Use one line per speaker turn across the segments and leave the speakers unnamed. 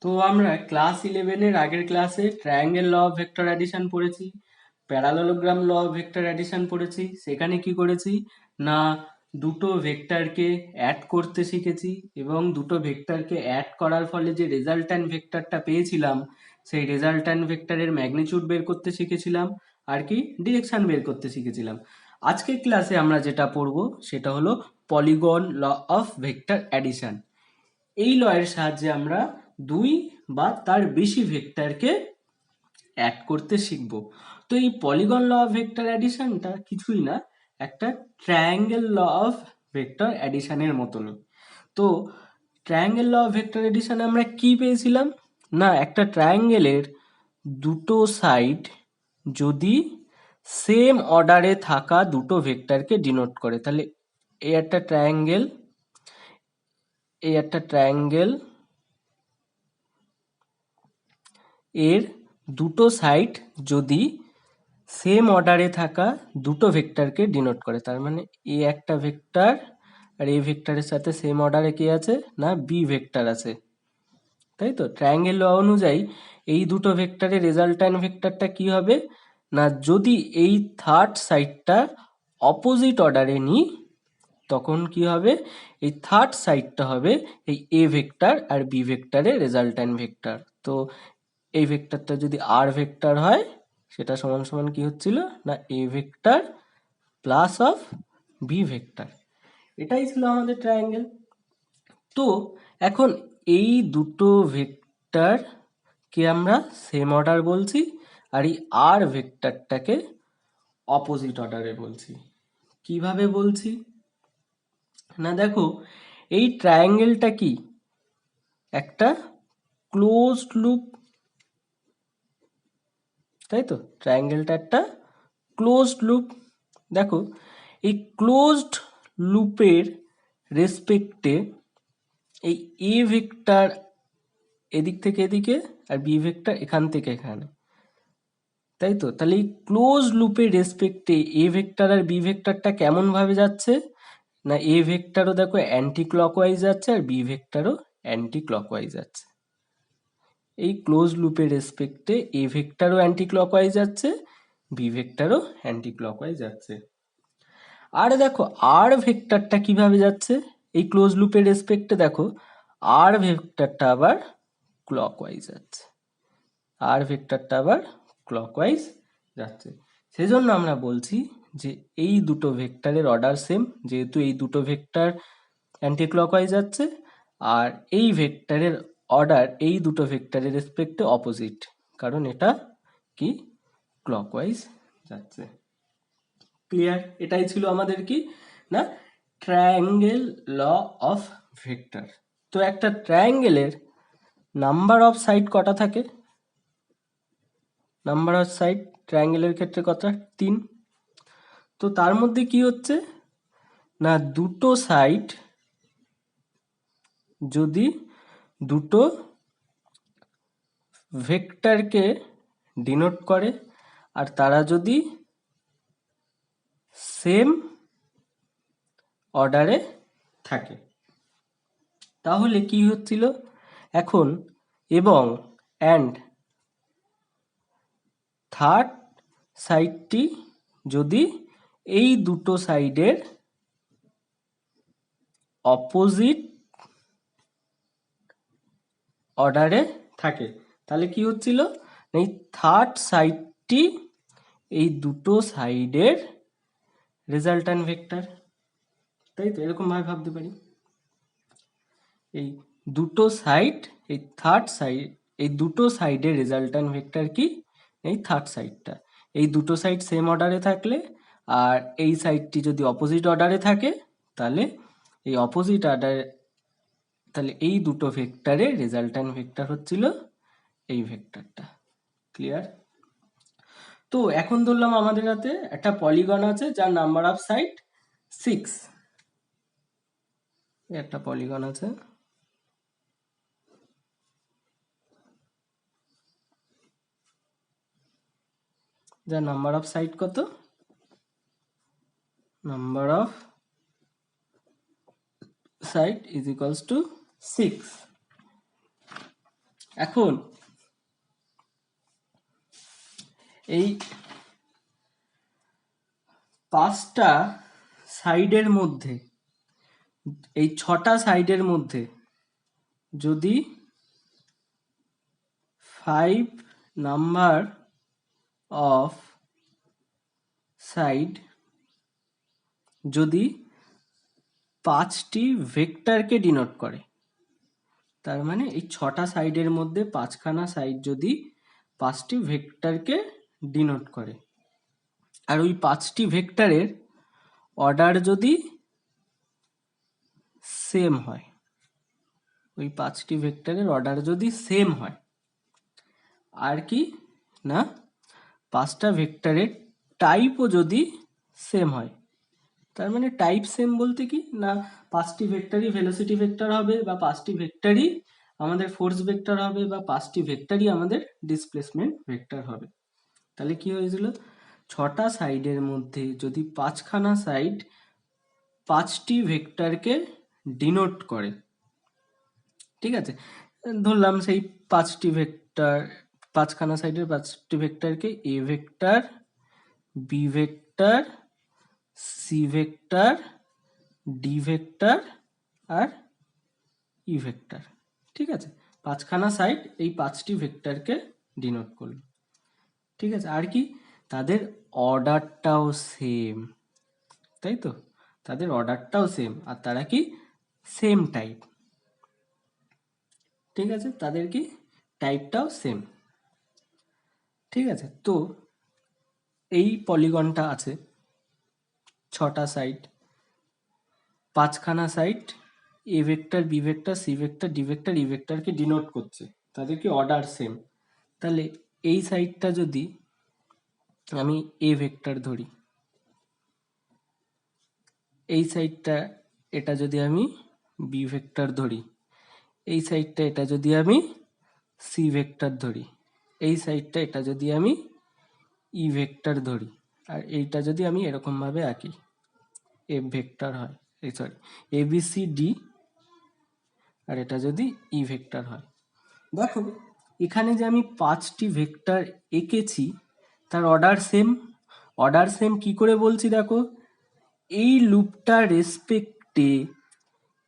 তো আমরা ক্লাস ইলেভেনের আগের ক্লাসে triangle law of vector addition পড়েছি, parallelogram law of vector addition পড়েছি। সেখানে কি করেছি না, দুটো ভেক্টরকে অ্যাড করতে শিখেছি এবং দুটো ভেক্টরকে অ্যাড করার ফলে যে রেজাল্ট্যান্ট ভেক্টরটা পেয়েছিলাম সেই রেজাল্ট্যান্ট ভেক্টরের ম্যাগনিটিউড বের করতে শিখেছিলাম, আর কি ডিরেকশন বের করতে শিখেছিলাম। আজকের ক্লাসে আমরা যেটা পড়বো সেটা হলো polygon law of vector addition. এই ল এর সাহায্যে আমরা দুই বা তার বেশি ভেক্টরকে অ্যাড করতে শিখব। তো এই পলিগন ল অফ ভেক্টর অ্যাডিশনটা কিছুই না, একটা ট্রায়াঙ্গেল ল অফ ভেক্টর অ্যাডিশনের মতনই। তো ট্রায়াঙ্গেল ল অফ ভেক্টর অ্যাডিশনে আমরা কি পেয়েছিলাম না, একটা ট্রায়াঙ্গেলের দুটো সাইড যদি সেম অর্ডারে থাকা দুটো ভেক্টরকে ডিনোট করে, তাহলে এই একটা ট্রায়াঙ্গেল, এই একটা ট্রায়াঙ্গেল এর দুটো সাইড যদি সেম অর্ডারে থাকা দুটো ভেক্টরকে ডিনোট করে, তার মানে এ একটা ভেক্টর আর এই ভেক্টরের সাথে সেম অর্ডারে কি আছে না, বি ভেক্টর আছে। তাই তো ট্রায়াঙ্গেল ল অনুযায়ী এই দুটো ভেক্টরের রেজাল্ট্যান্ট ভেক্টরটা কি হবে না, যদি এই থার্ড সাইডটা অপোজিট অর্ডারে নিই তখন কি হবে, এই থার্ড সাইডটা হবে এই এ ভেক্টর আর বি ভেক্টরের রেজাল্ট্যান্ট ভেক্টর। তো এই ভেক্টরটা যদি আর ভেক্টর হয় সেটা সমান সমান কি হচ্ছিল না, A vector plus of B vector. এটাই ছিল আমাদের ট্রায়াঙ্গেল। তো এখন এই দুটো ভেক্টর কে আমরা সেম অর্ডার বলছি, আর এই আর ভেক্টরটাকে অপোজিট অর্ডারে বলছি। কিভাবে বলছি না, দেখো এই ট্রায়াঙ্গেলটা কি একটা ক্লোজড লুপ, তাই তো ট্রায়াঙ্গেলটা একটা ক্লোজড লুপ। দেখো এই ক্লোজড লুপের রেসপেক্টে এই এ ভেক্টর এদিক থেকে এদিকে আর বি ভেক্টর এখান থেকে এখানে, তাই তো। তাহলে এই ক্লোজ লুপের রেসপেক্টে এ ভেক্টর আর বি ভেক্টরটা কেমন ভাবে যাচ্ছে না, এ ভেক্টরও দেখো অ্যান্টি ক্লকওয়াইজ যাচ্ছে আর বি ভেক্টরও অ্যান্টি ক্লকওয়াইজ যাচ্ছে। এই ক্লোজ লুপের রেসপেক্টে এ ভেক্টরও অ্যান্টি ক্লকওয়াইজ যাচ্ছে, বি ভেক্টরও অ্যান্টি ক্লকওয়াইজ যাচ্ছে। আর দেখো আর ভেক্টরটা কিভাবে যাচ্ছে এই ক্লোজ লুপের রেসপেক্টে, দেখো আর ভেক্টরটা আবার ক্লকওয়াইজ যাচ্ছে, আর ভেক্টরটা আবার ক্লকওয়াইজ যাচ্ছে। সেজন্য আমরা বলছি যে এই দুটো ভেক্টরের অর্ডার সেম, যেহেতু এই দুটো ভেক্টর অ্যান্টি ক্লকওয়াইজ যাচ্ছে আর এই ভেক্টরের অর্ডার এই দুটো ভেক্টরের রেসপেক্টে অপোজিট, কারণ এটা কি ক্লকওয়াইজ যাচ্ছে। ক্লিয়ার? এটাই ছিল আমাদের কি না, ট্রায়াঙ্গেল ল অফ ভেক্টর। তো একটা ট্রায়াঙ্গেলের নাম্বার অফ সাইড কটা থাকে? নাম্বার অফ সাইড ট্রায়াঙ্গেলের ক্ষেত্রে কত? 3। তো তার মধ্যে কি হচ্ছে না, দুটো সাইড যদি দুটো ভেক্টরকে ডিনোট করে আর তারা যদি সেম অর্ডারে থাকে, তাহলে কি হচ্ছিল এখন, এবং অ্যান্ড থার্ড সাইডটি যদি এই দুটো সাইডের অপোজিট অর্ডারে থাকে, তাহলে কি হচ্ছিল, এই থার্ড সাইডটি এই দুটো সাইডের রেজাল্ট্যান্ট ভেক্টর। তাই তো এরকম ভাবে ভাবতে পারি, এই দুটো সাইড, এই থার্ড সাইড, এই দুটো সাইডের রেজাল্ট্যান্ট ভেক্টর কি, এই থার্ড সাইডটা। এই দুটো সাইড সেম অর্ডারে থাকলে আর এই সাইডটি যদি অপোজিট অর্ডারে থাকে তাহলে এই অপোজিট অর্ডারে, তাহলে এই দুটো ভেক্টরের রেজাল্ট্যান্ট ভেক্টর হচ্ছিল এই ভেক্টরটা। ক্লিয়ার? তো এখন ধরলাম আমাদের হাতে একটা পলিগন আছে যার নাম্বার অফ সাইড 6। একটা পলিগন আছে যার নাম্বার অফ সাইড কত, number of side is equals two 6। এখন এই 5টা সাইডের মধ্যে, এই 6টা সাইডের মধ্যে যদি 5 নাম্বার অফ সাইড যদি 5টি ভেক্টরকে ডিনোট করে, তার মানে এই 6টা সাইডের মধ্যে 5খানা সাইড যদি 5টি ভেক্টরকে ডিনোট করে, আর ওই 5টি ভেক্টরের অর্ডার যদি সেম হয়, ওই 5টি ভেক্টরের অর্ডার যদি সেম হয়, আর কি না 5টা ভেক্টরের টাইপও যদি সেম হয়। তার মানে টাইপ সেম বলতে কি না 5টি ভেক্টরই ভেলোসিটি ভেক্টর হবে, বা 5টি ভেক্টরই আমাদের ফোর্স ভেক্টর হবে, বা 5টি ভেক্টরই আমাদের ডিসপ্লেসমেন্ট ভেক্টর হবে। তাহলে কি হয়েছিল, 6টা সাইডের মধ্যে যদি 5খানা সাইড 5টি ভেক্টরকে ডিনোট করে, ঠিক আছে, ধরলাম সেই 5টি ভেক্টর, 5খানা সাইডের 5টি ভেক্টরকে A vector, B vector, C vector, D vector আর ই ভেক্টর, ঠিক আছে, 5খানা সাইড এই 5টি ভেক্টরকে ডিনোট করলো, ঠিক আছে। আর কি তাদের অর্ডারটাও সেম, তাই তো, তাদের অর্ডারটাও সেম, আর তারা কি সেম টাইপ, ঠিক আছে, তাদের কি টাইপটাও সেম, ঠিক আছে। তো এই পলিগনটা আছে 6টা সাইড, 5খানা side A vector, B vector, C vector, D vector, E ভেক্টরকে ডিনোট করছে, তাদের কি অর্ডার সেম। তাহলে এই সাইডটা যদি আমি এ ভেক্টর ধরি, এই সাইডটা এটা যদি আমি বি ভেক্টর ধরি, এই সাইডটা এটা যদি আমি সি ভেক্টর ধরি, এই সাইডটা এটা যদি আমি ই ভেক্টর ধরি, আর এইটা যদি আমি এরকম ভাবে আঁকি, এফ ভেক্টর হয়, এই sorry A B C D, আর এটা যদি ই ভেক্টর হয়, দেখো এখানে যে আমি 5টি ভেক্টর এঁকেছি তার অর্ডার সেম। অর্ডার সেম কি করে বলছি, দেখো এই লুপটার রেসপেক্টে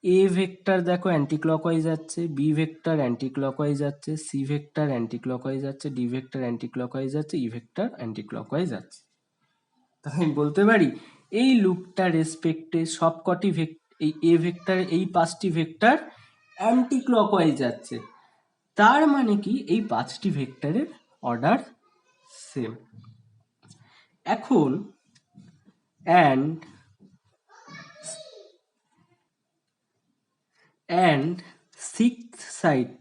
এ ভেক্টর দেখো অ্যান্টি ক্লকওয়াইজ যাচ্ছে, বি ভেক্টর অ্যান্টি ক্লকওয়াইজ যাচ্ছে, সি ভেক্টর অ্যান্টি ক্লকওয়াইজ যাচ্ছে, ডি ভেক্টর অ্যান্টি ক্লকওয়াইজ যাচ্ছে, ই ভেক্টর অ্যান্টি ক্লকওয়াইজ যাচ্ছে। তাহলে আমি বলতে পারি এই লুপটার রেসপেক্টে সবকটি এই এ ভেক্টর, এই 5টি ভেক্টর অ্যান্টি ক্লকওয়াইজ যাচ্ছে, তার মানে কি এই 5টি ভেক্টরের অর্ডার সেম। এখন অ্যান্ড সিক্সথ সাইড,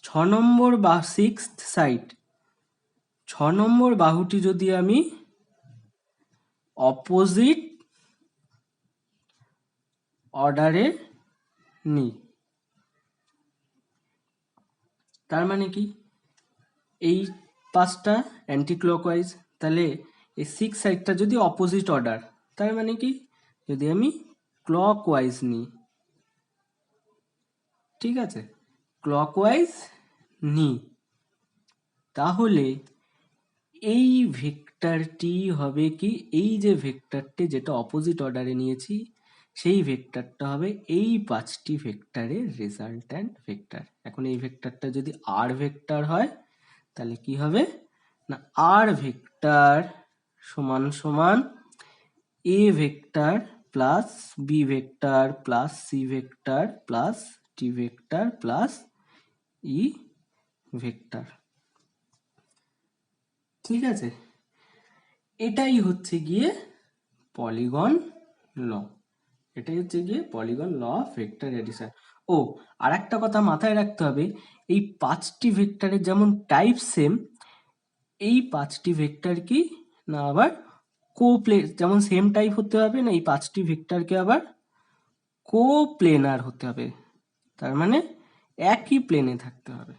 6 নম্বর বা সিক্সথ সাইড, 6 নম্বর বাহুটি যদি আমি অপোজিট অর্ডারে নিই, তার মানে কি এই 5টা অ্যান্টি ক্লকওয়াইজ, তাহলে এই 6 সাইডটা যদি অপোজিট অর্ডার, তার মানে কি যদি আমি ক্লকওয়াইজ নিই, ঠিক আছে, ক্লকওয়াইজ নিই, তাহলে এই ভেক্টরটি হবে কি, এই যে ভেক্টরটি যেটা অপোজিট অর্ডারে নিয়েছি সেই ভেক্টরটা হবে এই 5টি ভেক্টরের রেজাল্ট্যান্ট ভেক্টর। এখন এই ভেক্টরটা যদি আর ভেক্টর হয় তাহলে কি হবে না আর ভেক্টর সমান সমান A vector plus B vector plus C vector plus D vector plus E vector, ঠিক আছে। এটাই হচ্ছে গিয়ে পলিগন ল, এটাই হচ্ছে গিয়ে polygon law of vector addition. ও আর একটা কথা মাথায় রাখতে হবে, এই 5টি ভেক্টরের যেমন টাইপ সেম, এই 5টি ভেক্টর কি না আবার যেমন সেম টাইপ হতে হবে না, এই 5টি ভেক্টরকে আবার প্লেনার হতে হবে, তার মানে একই প্লেনে থাকতে হবে।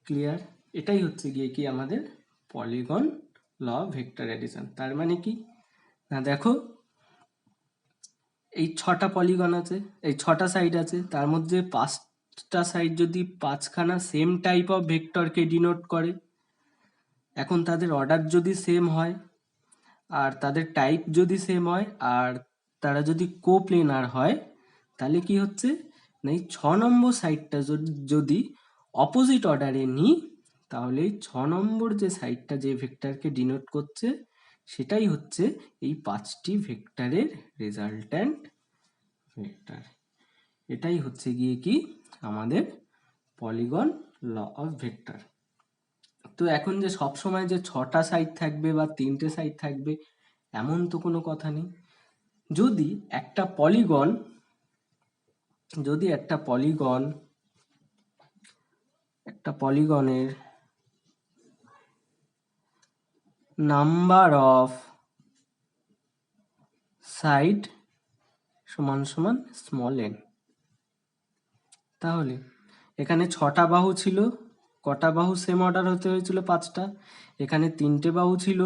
ক্লিয়ার? এটাই হচ্ছে গিয়ে কি আমাদের polygon law of vector addition. তার মানে কি না দেখো এই 6টা পলিগন আছে, এই 6টা সাইড আছে, তার মধ্যে পাঁচটা সাইড যদি পাঁচখানা সেম টাইপ অফ ভেক্টরকে ডিনোট করে, এখন তাদের অর্ডার যদি সেম হয় আর তাদের টাইপ যদি সেম হয় আর তারা যদি কোপ্লেনার হয়, তাহলে কি হচ্ছে না, এই 6 নম্বর সাইডটা যদি অপোজিট অর্ডারে নিই, তাহলে এই 6 নম্বর যে সাইডটা যে ভেক্টরকে ডিনোট করছে সেটাই হচ্ছে এই 5টি ভেক্টরের রেজাল্ট্যান্ট ভেক্টর। এটাই হচ্ছে গিয়ে কি আমাদের পলিগন ল অফ ভেক্টর। তো এখন যে সব সময় যে 6টা সাইড থাকবে বা 3টে সাইড থাকবে এমন তো কোনো কথা নেই। যদি একটা পলিগনের নাম্বার অফ সাইড সমান সমান স্মল n, তাহলে এখানে 6টা বাহু ছিল, কটা বাহু সেম অর্ডার হতে হয়েছিল? 5টা। এখানে 3টে বাহু ছিল,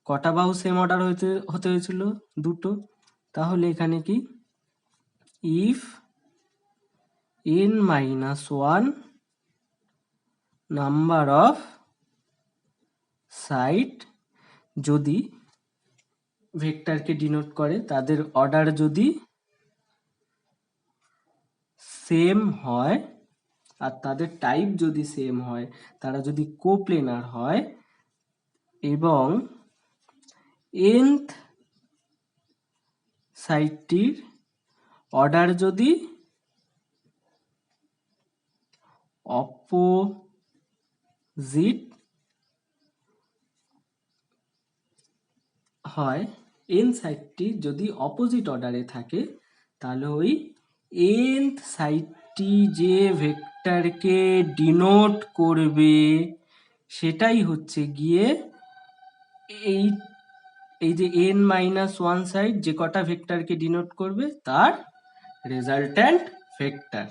কটা বাহু সেম অর্ডার হতে হয়েছিল? 2টো। তাহলে এখানে কি, if n-1 number of side যদি ভেক্টরকে ডিনোট করে, তাদের অর্ডার যদি সেম হয় আর তাদের টাইপ যদি সেম হয়, তারা যদি কোপ্লেনার হয় এবং nth সাইডটির অর্ডার যদি অপোজিট হয়, n সাইডটি যদি অপোজিট অর্ডারে থাকে, তাহলে ওই nth সাইডটি যে ভেক্টরকে ডিনোট করবে সেটাই হচ্ছে গিয়ে এই যে n-1 সাইড যে কটা ভেক্টরকে ডিনোট করবে তার রেজাল্ট্যান্ট ভেক্টর।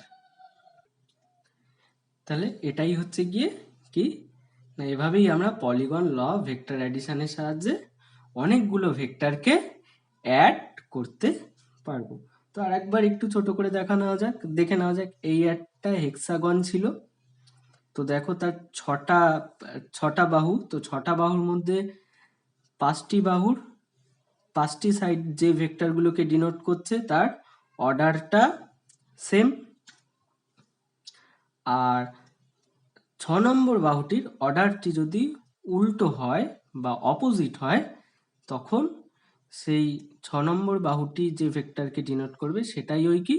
তাহলে এটাই হচ্ছে গিয়ে কি না, এভাবেই আমরা পলিগন ল ভেক্টর অ্যাডিশনের সাহায্যে অনেকগুলো ভেক্টরকে অ্যাড করতে পারবো। তো আর একবার একটু ছোট করে দেখে নেওয়া যাক। এই একটা হেক্সাগন ছিল, তো দেখো তার ছটা বাহু, তো 6টা বাহুর মধ্যে 5টি সাইড যে ভেক্টরগুলোকে ডিনোট করছে তার অর্ডারটা সেম, আর 6 নম্বর বাহুটির অর্ডারটি যদি উল্টো হয় বা অপোজিট হয়, তখন সেই 6 নম্বর বাহুটি যে ভেক্টরকে ডিনোট করবে সেটাই ওই কি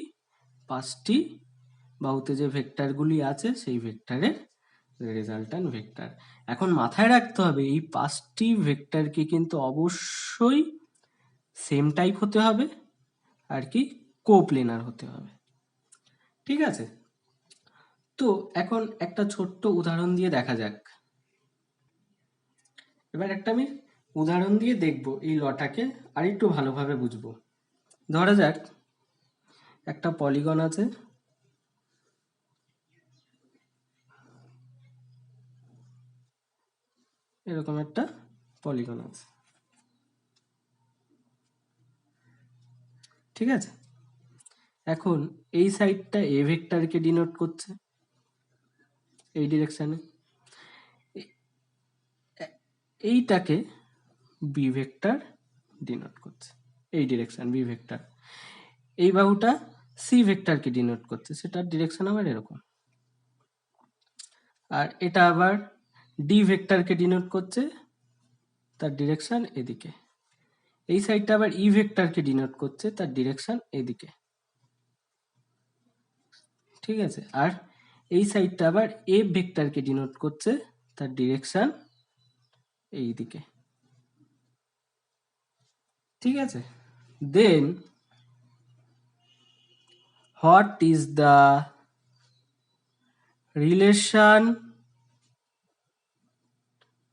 5টি বাহুতে যে ভেক্টরগুলি আছে সেই ভেক্টরের রেজাল্ট্যান্ট ভেক্টর। এখন মাথায় রাখতে হবে এই 5টি ভেক্টরকে কিন্তু অবশ্যই সেম টাইপ হতে হবে আর কি কোপ্লেনার হতে হবে। ঠিক আছে, তো এখন একটা ছোট্ট উদাহরণ দিয়ে দেখা যাক। এবার একটা আমি উদাহরণ দিয়ে দেখবো এই লটাকে আর একটু ভালোভাবে বুঝবো। ধরা যাক একটা পলিগন আছে, এরকম একটা পলিগন আছে, ঠিক আছে। এখন এই সাইডটা এ ভেক্টরকে ডিনোট করছে এই ডিরেকশনে, এইটাকে বি ভেক্টর ডিনোট করছে এই ডিরেকশন বি ভেক্টর, এই বাহুটা সি ভেক্টরকে ডিনোট করছে, সেটার ডিরেকশন আবার এরকম, আর এটা আবার ডি ভেক্টরকে ডিনোট করছে, তার ডিরেকশন এদিকে। এই সাইডটা আবার ই ভেক্টরকে ডিনোট করছে, তার ডিরেকশন এদিকে, ঠিক আছে। আর এই সাইডটা আবার এ ভেক্টরকে ডিনোট করছে, তার ডিরেকশন এই দিকে, ঠিক আছে। Then what is the relation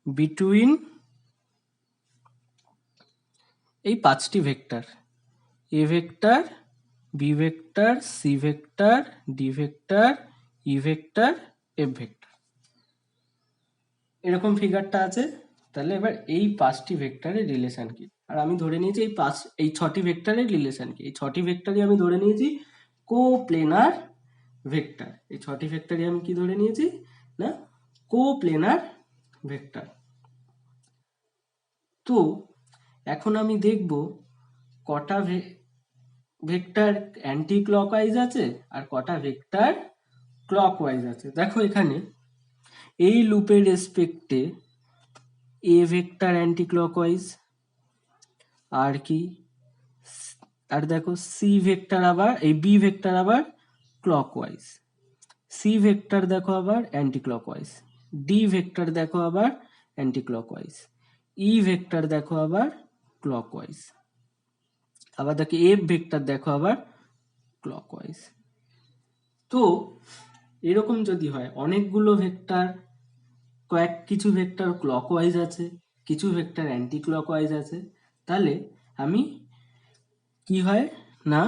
between এই 5টি vector, A vector, B vector, C vector, D vector, E vector, F vector, এরকম ফিগারটা আছে। তাহলে এবার এই 5টি ভেক্টরের রিলেশন কি, আর আমি ধরে নিয়েছি এই 6টি ভেক্টরের রিলেশন কি, এই 6টি ভেক্টরই আমি ধরে নিয়েছি কোপ্লেনার ভেক্টর। এই 6টি ভেক্টরই আমি কি ধরে নিয়েছি না কোপ্লেনার ভেক্টর। তো এখন আমি দেখব কটা ভেক্টর অ্যান্টি ক্লকওয়াইজ আছে আর কটা ভেক্টর ক্লকওয়াইজ আছে। দেখো এখানে এই লুপের রেসপেক্টে এ ভেক্টর অ্যান্টি ক্লকওয়াইজ, আর কি আর দেখো সি ভেক্টর আবার এই বি ভেক্টর আবার ক্লকওয়াইজ, সি ভেক্টর দেখো আবার অ্যান্টি ক্লকওয়াইজ, ডি ভেক্টর দেখো আবার অ্যান্টি ক্লকওয়াইজ, ই ভেক্টর দেখো আবার ক্লকওয়াইজ, আবার দেখো এফ ভেক্টর দেখো আবার ক্লকওয়াইজ। তো এরকম যদি হয় অনেকগুলো ভেক্টর, কিছু ভেক্টর ক্লকওয়াইজ আছে, কিছু ভেক্টর অ্যান্টি ক্লকওয়াইজ আছে, তাহলে আমি কি হয় না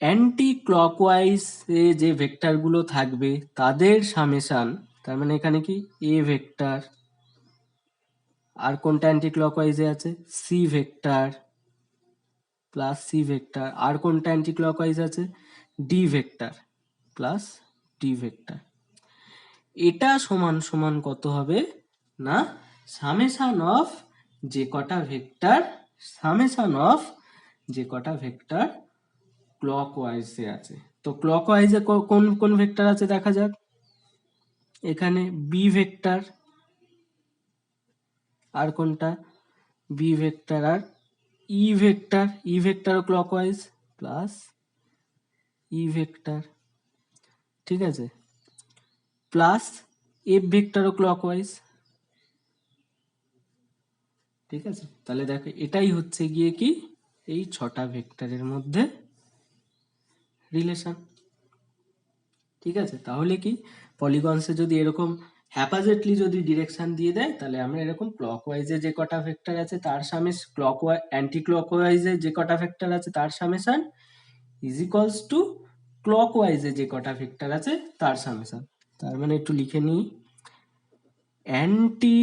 অ্যান্টি ক্লকওয়াইজে যে ভেক্টরগুলো থাকবে তাদের সামেশান, তার মানে এখানে কি এ ভেক্টর, আর কোনটা অ্যান্টি ক্লকওয়াইজে আছে C vector plus C vector, আর কোনটা অ্যান্টি ক্লকওয়াইজ আছে D vector plus D vector. এটা সমান সমান কত হবে না সামেশান অফ যে কটা ভেক্টর, সামেশান অফ যে কটা ভেক্টর ক্লকওয়াইজে আছে। তো ক্লকওয়াইজে কোন কোন ভেক্টর আছে দেখা যাক। এখানে বি ভেক্টর, আর কোনটা বি ভেক্টর আর E vector, E vector clockwise plus E vector, ঠিক আছে, প্লাস এফ ভেক্টরও ক্লকওয়াইজ, ঠিক আছে। তাহলে দেখো এটাই হচ্ছে গিয়ে কি এই 6টা ভেক্টরের মধ্যে রিলেশন, ঠিক আছে। তাহলে কি পলিগনসে যদি এরকম হ্যাপাজেটলি যদি ডিরেকশন দিয়ে দেয় তাহলে আমরা এরকম ক্লকওয়াইজে যে কটা ভেক্টর আছে তার সামেশ ক্লকওয়াইজ অ্যান্টি ক্লকওয়াইজে যে কটা ভেক্টর আছে তার সামেশন ইজ ইকুয়ালস টু ক্লকওয়াইজে যে কটা ভেক্টর আছে তার সামেশন। তার মানে একটু লিখে নিই, অ্যান্টি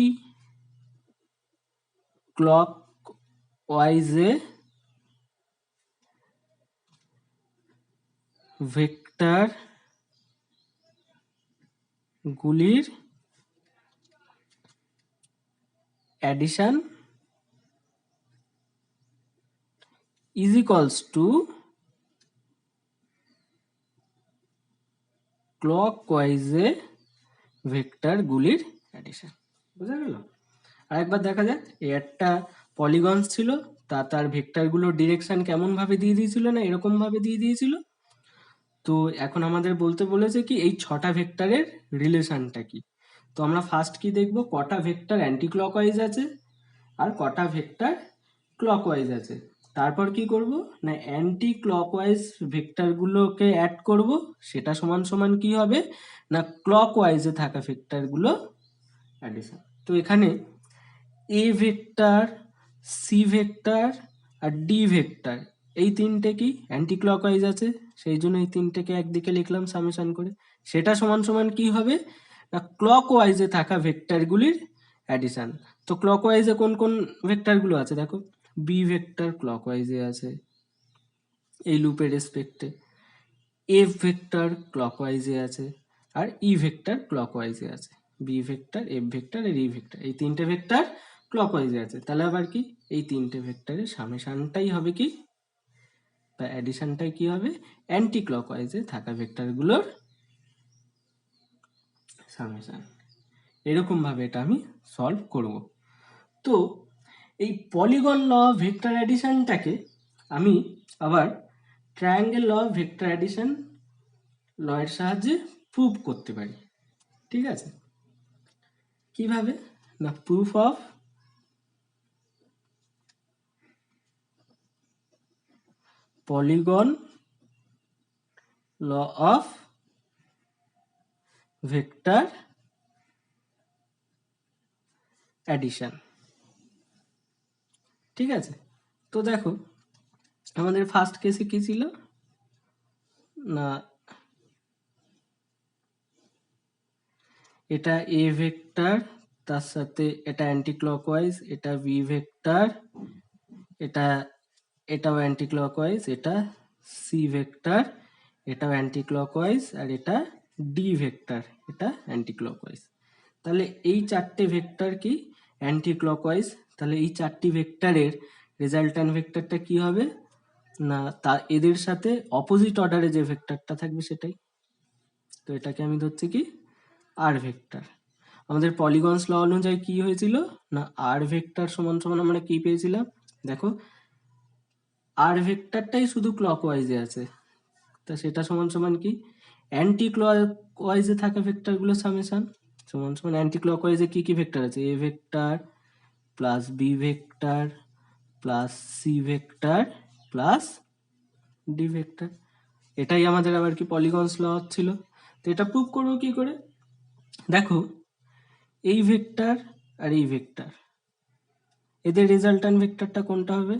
ক্লকওয়াইজে ভেক্টর গুলির অ্যাডিশন ইজ ইকুয়ালস টু ক্লকওয়াইজে ভেক্টর গুলির অ্যাডিশন। বুঝা গেল? আরেকবার দেখা যাক, এই একটা পলিগনস ছিল, তার ভেক্টরগুলোর ডিরেকশন কেমন ভাবে দিয়ে দিয়েছিল না এরকম ভাবে দিয়ে দিয়েছিল। তো এখন আমাদের বলতে বলেছে কি এই 6টা ভেক্টরের রিলেশনটা কি। তো আমরা ফার্স্ট কি দেখব, কটা ভেক্টর অ্যান্টি ক্লকওয়াইজ আছে আর কটা ভেক্টর ক্লকওয়াইজ আছে। তারপর কি করব না অ্যান্টি ক্লকওয়াইজ ভেক্টরগুলোকে অ্যাড করব, সেটা সমান সমান কি হবে না ক্লকওয়াইজে থাকা ভেক্টরগুলো অ্যাডিশন। তো এখানে এ ভেক্টর, সি ভেক্টর আর ডি ভেক্টর এই তিনটে কি অ্যান্টি ক্লকওয়াইজ আছে, সেই জন্য এই তিনটেকে একদিকে লিখলাম সামেশন করে। সেটা সমান সমান কি হবে না ক্লকওয়াইজে থাকা ভেক্টরগুলির অ্যাডিশন। তো ক্লকওয়াইজে কোন কোন ভেক্টরগুলো আছে দেখো, বি ভেক্টর ক্লকওয়াইজে আছে এই লুপের রেসপেক্টে, এফ ভেক্টর ক্লকওয়াইজে আছে আর ই ভেক্টর ক্লকওয়াইজে আছে। বি ভেক্টর, এফ ভেক্টর আর ই ভেক্টর এই তিনটে ভেক্টর ক্লকওয়াইজে আছে। তাহলে আবার কি এই তিনটে ভেক্টরের সামেশনটাই হবে কি বা অ্যাডিশনটাই কি হবে অ্যান্টি ক্লকওয়াইজে থাকা ভেক্টরগুলোর সামেশন। এরকম ভাবে এটা আমি সলভ করব। তো এই পলিগন ল অফ ভেক্টর অ্যাডিশনটাকে আমি আবার triangle law of vector addition law এর সাহায্যে প্রুভ করতে পারি, ঠিক আছে। কিভাবে না proof of polygon law of vector addition, ঠিক আছে। তো দেখো আমাদের ফার্স্ট কেসে কি ছিল না এটা এ ভেক্টর, তার সাথে এটা অ্যান্টি ক্লকওয়াইজ, এটা বি ভেক্টর, এটা এটাও অ্যান্টি ক্লকওয়াইজ, এটা সি ভেক্টর, এটাও অ্যান্টি ক্লকওয়াইজ, আর এটা ডি ভেক্টর, এটা অ্যান্টি ক্লকওয়াইজ। তাহলে এই চারটে ভেক্টর কি অ্যান্টি ক্লকওয়াইজ। তাহলে এই চারটি ভেক্টরের রেজাল্ট্যান্ট ভেক্টরটা কি হবে না, তা এদের সাথে অপোজিট অর্ডারে যে ভেক্টরটা থাকবে সেটাই। তো এটাকে আমি ধরছি কি আর ভেক্টর। আমাদের পলিগনস ল অনুযায়ী কি হয়েছিল না, আর ভেক্টর সমান সমান আমরা কি পেয়েছিলাম দেখো, আর ভেক্টরটাই শুধু ক্লকওয়াইজে আছে, তা সেটা সমান সমান কি অ্যান্টি ক্লকওয়াইজে থাকা ভেক্টরগুলো সামেশন সমান সমান অ্যান্টি ক্লকওয়াইজে কি কি ভেক্টর আছে, A vector plus B vector plus C vector plus D vector. এটাই আমাদের আবার কি পলিগনস ল ছিল। তো এটা প্রুভ করবো কি করে, দেখো এই ভেক্টর আর এই ভেক্টর, এদের রেজাল্ট্যান্ট ভেক্টরটা কোনটা হবে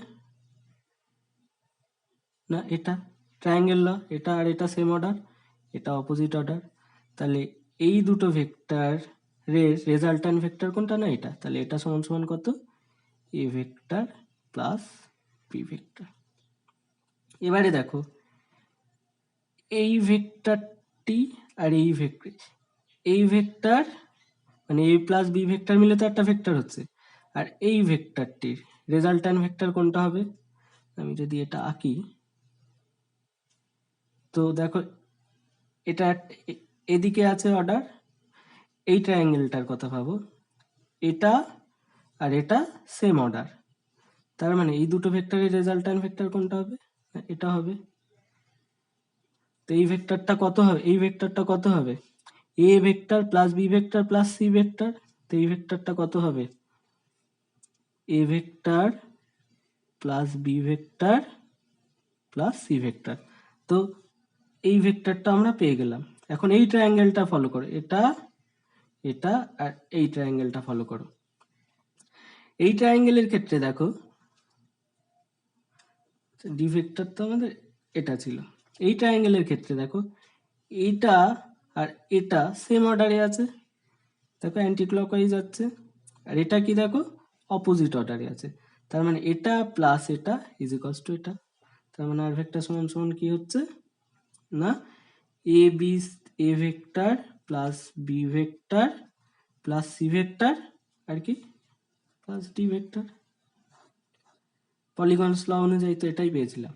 না, এটা ট্রায়াঙ্গেল ল, এটা আর এটা সেম অর্ডার, এটা অপোজিট অর্ডার। তাহলে এই দুটো ভেক্টর রেজাল্ট্যান্ট ভেক্টর কোনটা না এটা, তাহলে এটা সমান সমান কত, A vector plus B vector. এবারে দেখো এই ভেক্টরটি আর এই ভেক্টর, এই ভেক্টর মানে এ প্লাস বি ভেক্টর মিলে তো একটা ভেক্টর হচ্ছে, আর এই ভেক্টরটির রেজাল্ট্যান্ট ভেক্টর কোনটা হবে, আমি যদি এটা আঁকি, তো দেখো এটা এদিকে আছে অর্ডার, এই ট্রায়াঙ্গেলটার কথা ভাবো, এটা আর এটা সেম অর্ডার, তার মানে এই দুটো ভেক্টরের রেজাল্ট্যান্ট ভেক্টর কোনটা হবে, এটা হবে। তো এই ভেক্টরটা কত হবে, এই ভেক্টরটা কত হবে, A vector plus B vector plus C vector. তো এই ভেক্টরটা কত হবে, A vector plus B vector plus C vector. তো এই ভেক্টরটা আমরা পেয়ে গেলাম। এখন এই ট্রায়াঙ্গেলটা ফলো করো, এটা এটা আর এই ট্রায়াঙ্গেলটা ফলো করো। এই ট্রায়াঙ্গেলের ক্ষেত্রে দেখো ডি ভেক্টর তো আমাদের এটা ছিল, এই ট্রায়াঙ্গেলের ক্ষেত্রে দেখো এইটা আর এটা সেম অর্ডারে আছে, দেখো অ্যান্টি ক্লকওয়াইজ যাচ্ছে, আর এটা কি দেখো অপোজিট অর্ডারে আছে, তার মানে এটা প্লাস এটা ইজ ইকুয়ালস টু এটা। তার মানে আর ভেক্টর সমান সমান কি হচ্ছে না, A B, A vector plus B vector plus C vector আর কি plus D vector. Polygons law অনুযায়ী তো এটাই পেয়েছিলাম।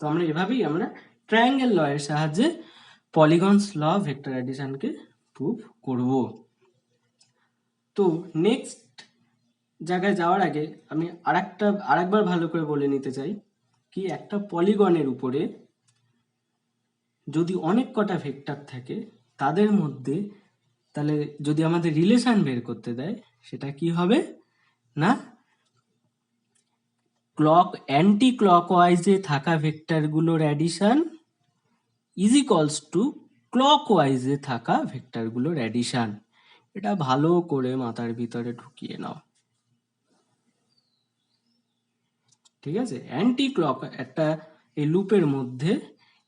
তো আমরা এভাবেই আমরা ট্রায়াঙ্গেল ল এর সাহায্যে পলিগনস ল ভেক্টর অ্যাডিশনকে প্রুভ করব। তো নেক্সট জায়গায় যাওয়ার আগে আমি আরেকবার ভালো করে বলে নিতে চাই কি, একটা পলিগনের উপরে যদি অনেক কটা ভেক্টর থাকে তাদের মধ্যে, তাহলে যদি আমাদের রিলেশন বের করতে দেয় সেটা কি হবে না, অ্যান্টি ক্লকওয়াইজে থাকা ভেক্টরগুলোর অ্যাডিশন ইজ ইকুয়ালস টু ক্লকওয়াইজে থাকা ভেক্টরগুলোর অ্যাডিশন। এটা ভালো করে মাথার ভিতরে ঢুকিয়ে নাও, ঠিক আছে। অ্যান্টি ক্লক একটা এই লুপের মধ্যে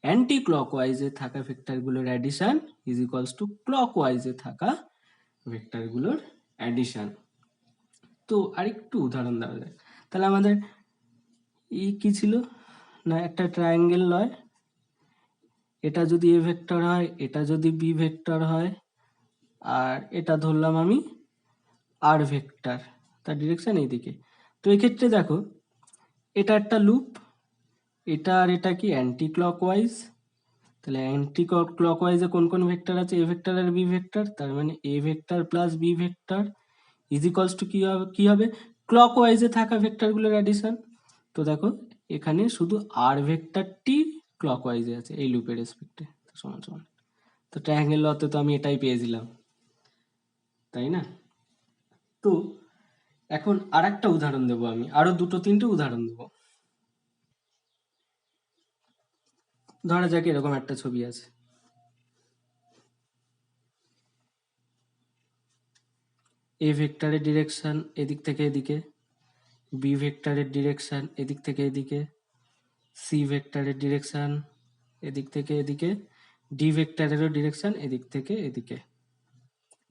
অ্যান্টি ক্লকওয়াইজে থাকা ভেক্টরগুলোর অ্যাডিশন ইজ ইকুয়ালস টু ক্লকওয়াইজে থাকা ভেক্টরগুলোর অ্যাডিশন। তো আরেকটু উদাহরণ দেওয়া যায়, তাহলে আমাদের কি ছিল না, একটা ট্রায়াঙ্গেল লয়, এটা যদি এ ভেক্টর হয়, এটা যদি বি ভেক্টর হয়, আর এটা ধরলাম আমি আর ভেক্টর, তার ডিরেকশন এইদিকে। তো এক্ষেত্রে দেখো এটা একটা লুপ, এটা আর এটা কি অ্যান্টি ক্লকওয়াইজ, তাহলে অ্যান্টি ক্লকওয়াইজে কোন কোন ভেক্টর আছে, এ ভেক্টর আর বি ভেক্টর, তার মানে A vector plus B vector is equals to কি হবে ক্লকওয়াইজে থাকা ভেক্টরগুলোর অ্যাডিশন। তো দেখো এখানে শুধু আর ভেক্টরটি ক্লকওয়াইজে আছে এই লুপের রেসপেক্টে, সমান সমান। তো ট্রায়াঙ্গেল লতে তো আমি এটাই পেয়েছিলাম, তাই না। তো এখন আর একটা উদাহরণ দেবো, আমি আরো দুটো তিনটে উদাহরণ দেবো। ধরা যাক এরকম একটা ছবি আছে, এ ভেক্টরের ডিরেকশন এদিক থেকে এদিকে, বি ভেক্টরের ডিরেকশন এদিক থেকে এদিকে, সি ভেক্টরের ডিরেকশন এদিক থেকে এদিকে, ডি ভেক্টরেরও ডিরেকশন এদিক থেকে এদিকে।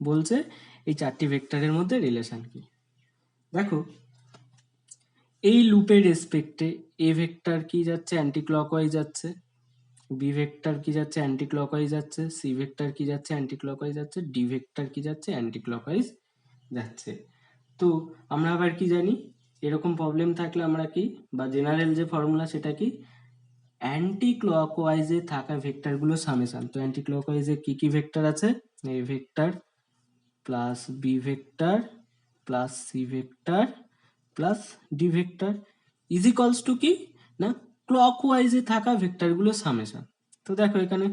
বলছে এই চারটি ভেক্টরের মধ্যে রিলেশন কি। দেখো এই লুপের রেসপেক্টে এ ভেক্টর কি যাচ্ছে, অ্যান্টি ক্লকওয়াইজ যাচ্ছে, বি ভেক্টর কি যাচ্ছে অ্যান্টি ক্লকওয়াইজ যাচ্ছে, সি ভেক্টর কি যাচ্ছে অ্যান্টি ক্লকওয়াইজ যাচ্ছে, ডি ভেক্টর কি যাচ্ছে অ্যান্টি ক্লকওয়াইজ যাচ্ছে। তো আমরা আবার কি জানি, এরকম প্রবলেম থাকলে আমরা কি, বা জেনারেল যে ফর্মুলা সেটা কি, অ্যান্টি ক্লকওয়াইজে থাকা ভেক্টরগুলো সামেশন। তো অ্যান্টি ক্লকওয়াইজে কি কি ভেক্টর আছে, A vector plus B vector plus C vector plus D vector is equals to কি না, ক্লকওয়াইজে থাকা ভেক্টরগুলো সামেশন। তো দেখো এখানে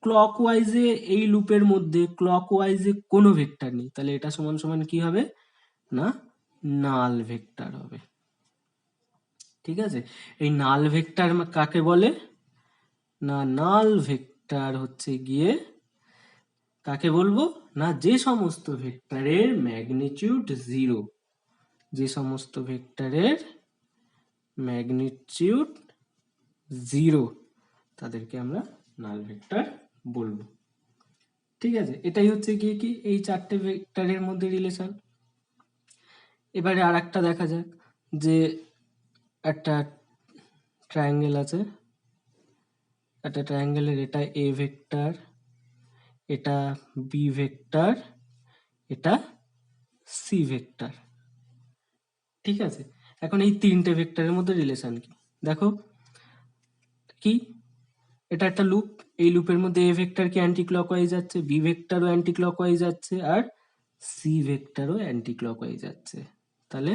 ক্লকওয়াইজে এই লুপের মধ্যে ক্লকওয়াইজে কোনো ভেক্টর নেই, তাহলে এটা সমান সমান কি হবে না, নাল ভেক্টর হবে। ঠিক আছে, এই নাল ভেক্টর কাকে বলে না, নাল ভেক্টর হচ্ছে গিয়ে কাকে বলবো না, যে সমস্ত ভেক্টরের ম্যাগনিটিউড জিরো, যে সমস্ত ভেক্টরের ম্যাগনিটিউড জিরো তাদেরকে আমরা নাল ভেক্টর বলবো। ঠিক আছে, এটাই হচ্ছে গিয়ে কি এই চারটে ভেক্টরের মধ্যে রিলেশন। এবারে আর একটা দেখা যাক, যে একটা ট্রায়াঙ্গেল আছে, একটা ট্রায়াঙ্গেলের এটা এ ভেক্টর, এটা বি ভেক্টর, এটা সি ভেক্টর। ঠিক আছে, এখন এই তিনটে ভেক্টরের মধ্যে রিলেশন কি দেখো, কি এটা একটা লুপ, এই লুপের মধ্যে এ ভেক্টর কি অ্যান্টি ক্লকওয়াইজ যাচ্ছে, বি ভেক্টরও অ্যান্টি ক্লকওয়াইজ যাচ্ছে, আর সি ভেক্টরও অ্যান্টি ক্লকওয়াইজ যাচ্ছে। তাহলে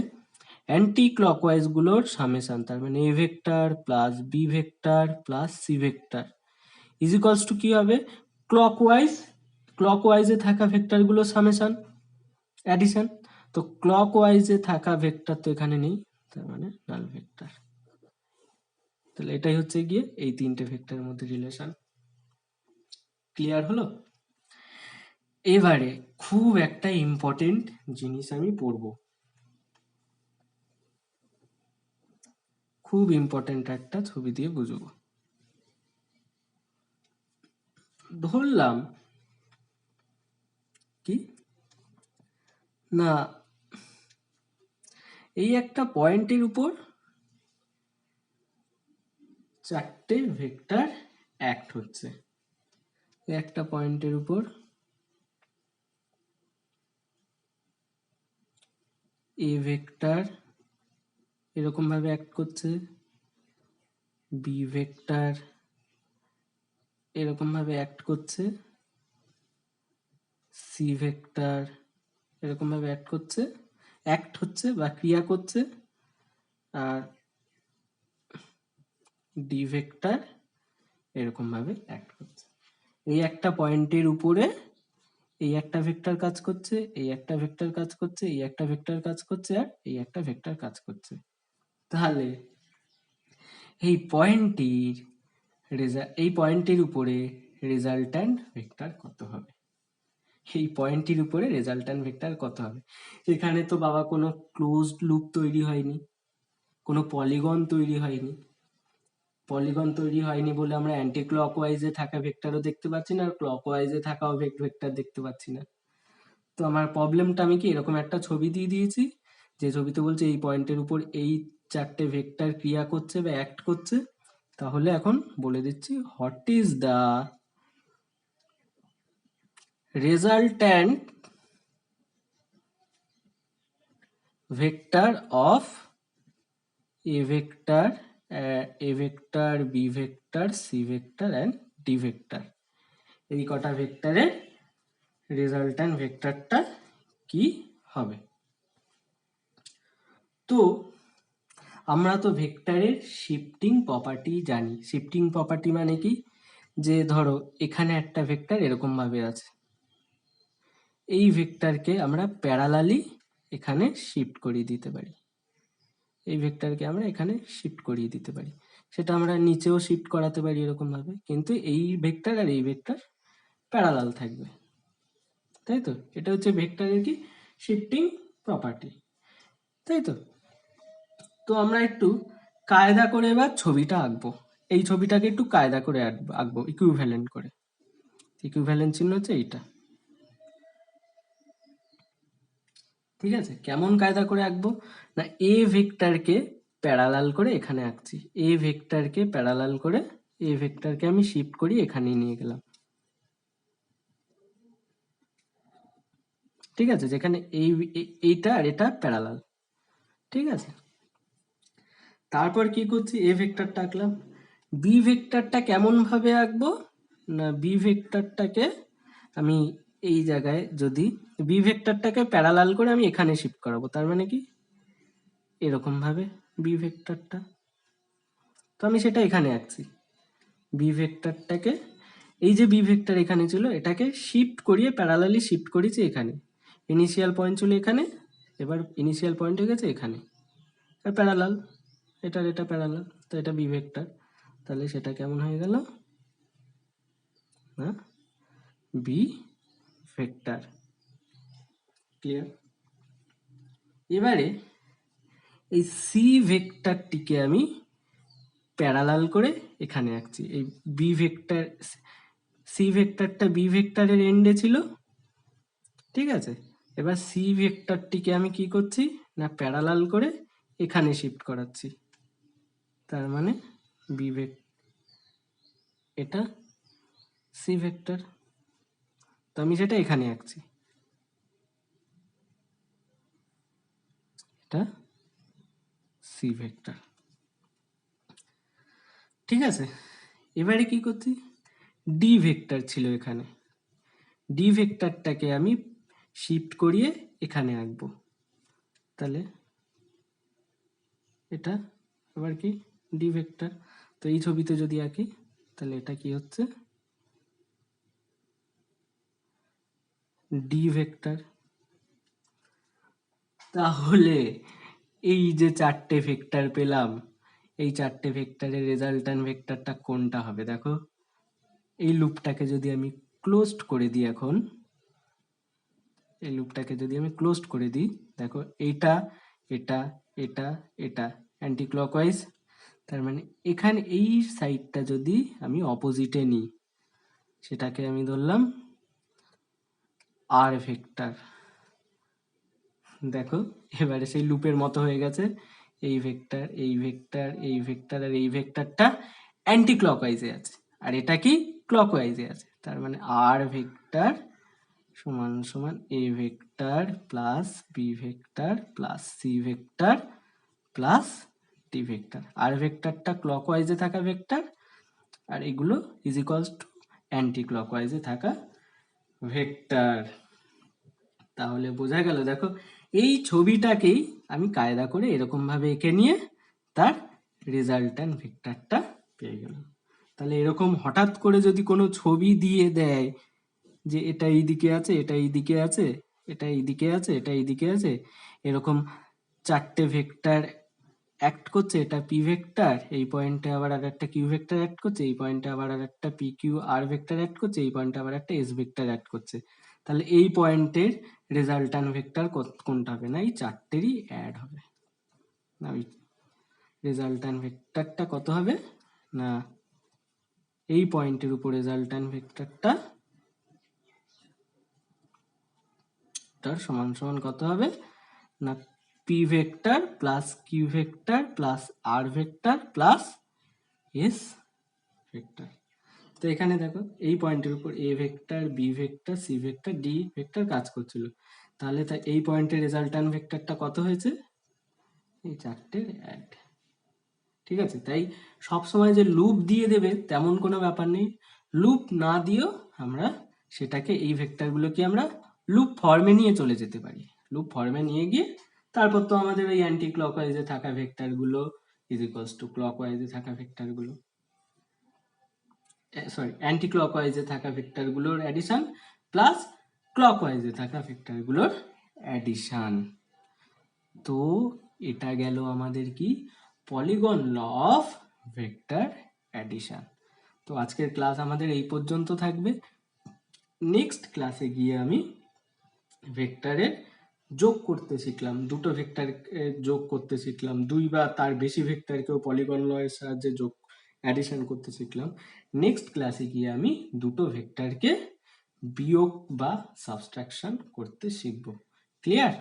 অ্যান্টি ক্লকওয়াইজ গুলোর সামেশন, তার মানে A vector plus B vector plus C vector is equals to কি হবে, ক্লকওয়াইজ, ক্লকওয়াইজে থাকা ভেক্টরগুলো সামেশন অ্যাডিশন। তো ক্লকওয়াইজে থাকা ভেক্টর তো এখানে নেই, তার মানে নাল ভেক্টর। তাহলে এটাই হচ্ছে গিয়ে এই তিনটে ভেক্টরের মধ্যে রিলেশন। ক্লিয়ার হলো? এবারে খুব একটা ইম্পর্টেন্ট জিনিস আমি পড়বো, খুব ইম্পর্টেন্ট একটা ছবি দিয়ে বুঝবো। ধরলাম কি না, এই একটা পয়েন্টের উপর চারটে ভেক্টর অ্যাক্ট হচ্ছে, একটা পয়েন্টের উপর এ ভেক্টর এরকম ভাবে অ্যাক্ট করছে, বি ভেক্টর এরকম ভাবে অ্যাক্ট করছে, সি ভেক্টর এরকম ভাবে অ্যাক্ট করছে, অ্যাক্ট হচ্ছে বা ক্রিয়া করছে, আর ডি ভেক্টর এরকম ভাবে অ্যাক্ট করছে। এই একটা পয়েন্টের উপরে এই একটা ভেক্টর কাজ করছে, এই একটা ভেক্টর কাজ করছে, এই একটা ভেক্টর কাজ করছে, আর এই একটা ভেক্টর কাজ করছে। তাহলে এই পয়েন্টটির এই পয়েন্টের উপরে রেজাল্ট্যান্ট ভেক্টর কত হবে, এই পয়েন্টটির উপরে রেজাল্ট্যান্ট ভেক্টর কত হবে। এখানে তো বাবা কোনো ক্লোজড লুপ তৈরি হয়নি, কোনো পলিগন তৈরি হয়নি, পলিগন তৈরি হয়নি বলে আমরা অ্যান্টি ক্লকওয়াইজে থাকা ভেক্টরও দেখতে পাচ্ছি না, আর ক্লকওয়াইজে থাকাও ভেক্টর দেখতে পাচ্ছি না। তো আমার প্রবলেমটা আমি কি এরকম একটা ছবি দিয়ে দিয়েছি, যে ছবিতে বলছে এই পয়েন্টের উপর এই চারটে ভেক্টর ক্রিয়া করছে বা অ্যাক্ট করছে। তাহলে এখন বলে দিচ্ছি, what is the resultant vector of A vector, A vector, B vector, C vector and D vector. এই কটা ভেক্টরের রেজাল্ট্যান্ট ভেক্টরটা কি হবে। তো আমরা তো ভেক্টরের শিফটিং প্রপার্টি জানি। শিফটিং প্রপার্টি মানে কি, যে ধরো এখানে একটা ভেক্টর এরকম ভাবে আছে, এই ভেক্টরকে আমরা প্যারালালি এখানে শিফট করিয়ে দিতে পারি, এই ভেক্টরকে আমরা এখানে শিফট করিয়ে দিতে পারি, সেটা আমরা নিচেও শিফট করাতে পারি এরকম ভাবে, কিন্তু এই ভেক্টর আর এই ভেক্টর প্যারালাল থাকবে, তাই তো। এটা হচ্ছে ভেক্টরের কি শিফটিং প্রপার্টি, তাই তো। তো আমরা একটু কায়দা করে এবার ছবিটা আঁকবো, এই ছবিটাকে একটু কায়দা করে আঁকবো ইকুইভ্যালেন্ট করে। ইকুইভ্যালেন্ট চিহ্ন হচ্ছে এইটা। ঠিক আছে, কেমন কায়দা করে আঁকবো না, এ ভেক্টরকে প্যারালাল করে এখানে আঁকছি, এ ভেক্টরকে প্যারালাল করে এ ভেক্টরকে আমি শিফট করি এখানেই নিয়ে গেলাম, ঠিক আছে, যেখানে এইটা আর এটা প্যারালাল, ঠিক আছে। তারপর কি করছি, এ ভেক্টরটা আঁকলাম। বি ভেক্টরটা কেমন ভাবে আঁকবো, না বি ভেক্টরটাকে আমি এই জায়গায় যদি বি ভেক্টরটাকে প্যারালাল করে আমি এখানে শিফট করাবো, তার মানে কি এরকম ভাবে বি ভেক্টরটা, তো আমি সেটা এখানে আঁকছি। বি ভেক্টরটাকে, এই যে বি ভেক্টর এখানে ছিল এটাকে শিফট করিয়ে প্যারালালি শিফট করেছি এখানে, ইনিশিয়াল পয়েন্ট ছিল এখানে, এবার ইনিশিয়াল পয়েন্ট হয়ে গেছে এখানে, আর প্যারালাল, এটার এটা প্যারালাল, তো এটা বি ভেক্টর, তাহলে সেটা কেমন হয়ে গেল না বি ভেক্টর। ক্লিয়ার? এবারে এই সি ভেক্টরটিকে আমি প্যারালাল করে এখানে আঁকছি। এই বি ভেক্টর, সি ভেক্টরটা বি ভেক্টরের এন্ডে ছিল, ঠিক আছে। এবার সি ভেক্টরটিকে আমি কি করছি না প্যারালাল করে এখানে শিফট করাচ্ছি, তার মানে বি ভেক্টর, এটা সি ভেক্টর, তো আমি সেটা এখানে আঁকছি, এটা সি ভেক্টর, ঠিক আছে। এবারে কি করছি, ডি ভেক্টর ছিল এখানে, ডি ভেক্টরটাকে আমি শিফট করিয়ে এখানে আঁকবো, তাহলে এটা আবার কি ডি ভেক্টর, তো এই ছবিতে যদি আঁকি তাহলে এটা কি হচ্ছে ডি ভেক্টর। তাহলে এই যে চারটে ভেক্টর পেলাম, এই চারটে ভেক্টরের রেজাল্ট্যান্ট ভেক্টরটা কোনটা হবে, দেখো এই লুপটাকে যদি আমি ক্লোজড করে দিই এখন, এই লুপটাকে যদি আমি ক্লোজড করে দিই, দেখো এইটা, এটা, এটা, এটা অ্যান্টি ক্লকওয়াইজ, তার মানে এখানে এই সাইডটা যদি আমি অপোজিটে নিই, সেটাকে আমি ধরলাম আর ভেক্টর। দেখো এবারে সেই লুপের মতো হয়ে গেছে, এই ভেক্টর, এই ভেক্টর, এই ভেক্টর আর এই ভেক্টরটা অ্যান্টি ক্লকওয়াইজে আছে, আর এটা কি ক্লকওয়াইজে আছে, তার মানে আর ভেক্টর সমান সমান A vector plus B vector plus C vector plus D vector. আর ভেক্টরটা ক্লকওয়াইজে থাকা ভেক্টর, আর এগুলো ইজ ইকুয়ালস টু অ্যান্টি ক্লকওয়াইজে থাকা ভেক্টর। তাহলে বোঝা গেল, দেখো এই ছবিটাকেই আমি কায়দা করে এরকম ভাবে এঁকে নিয়ে তার রেজাল্ট্যান্ট ভেক্টরটা পেয়ে গেলাম। তাহলে এরকম হঠাৎ করে যদি কোনো ছবি দিয়ে দেয় যে এটা এই দিকে আছে, এটা এই দিকে আছে, এটা এই দিকে আছে, এটা এই দিকে আছে, এরকম চারটে ভেক্টর অ্যাক্ট করছে, এটা পি ভেক্টর, এই পয়েন্টে আবার আর একটা কিউ ভেক্টর অ্যাক্ট করছে, এই পয়েন্টে আবার আর একটা P Q R vector act করছে, এই পয়েন্টে আবার একটা এস ভেক্টর অ্যাক্ট করছে, তাহলে এই পয়েন্টের রেজাল্ট্যান্ট ভেক্টর কোনটা হবে, না এই চারটেরই অ্যাড হবে, না ওই রেজাল্ট্যান্ট ভেক্টরটা কত হবে, না এই পয়েন্টের উপর রেজাল্ট্যান্ট ভেক্টরটা তার সমান সমান কত হবে, না P vector plus Q vector plus R vector plus S vector. তো এখানে দেখো এই পয়েন্টের উপর A vector, B vector, C vector, D vector কাজ করছিল, তাহলে এই পয়েন্টের রেজাল্ট্যান্ট ভেক্টরটা কত হয়েছে, এই চারটের অ্যাড, ঠিক আছে। তাই সব সময় যে লুপ দিয়ে দেবে তেমন কোনো ব্যাপার নেই, লুপ না দিয়েও আমরা সেটাকে এই ভেক্টরগুলোকে আমরা লুপ ফর্মে নিয়ে চলে যেতে পারি, লুপ ফর্মে নিয়ে গিয়ে তারপর তো আমাদের ওই অ্যান্টি ক্লকওয়াইজে থাকা ভেক্টরগুলো ইজ ইকুয়ালস টু ক্লকওয়াইজে থাকা ভেক্টরগুলো, সরি অ্যান্টি ক্লকওয়াইজে থাকা ভেক্টরগুলোর অ্যাডিশন প্লাস ক্লকওয়াইজে থাকা ভেক্টরগুলোর অ্যাডিশন। তো এটা গেল আমাদের কি polygon law of vector addition. তো আজকের ক্লাস আমাদের এই পর্যন্ত থাকবে, নেক্সট ক্লাসে গিয়ে আমি ভেক্টরের যোগ করতে শিখলাম, দুটো ভেক্টর যোগ করতে শিখলাম, দুই বা তার বেশি ভেক্টরকেও পলিগন ল এর সাহায্যে যোগ অ্যাডিশন করতে শিখলাম। নেক্সট ক্লাসে গিয়ে আমি দুটো ভেক্টরকে বিয়োগ বা সাবট্রাকশন করতে শিখব। ক্লিয়ার?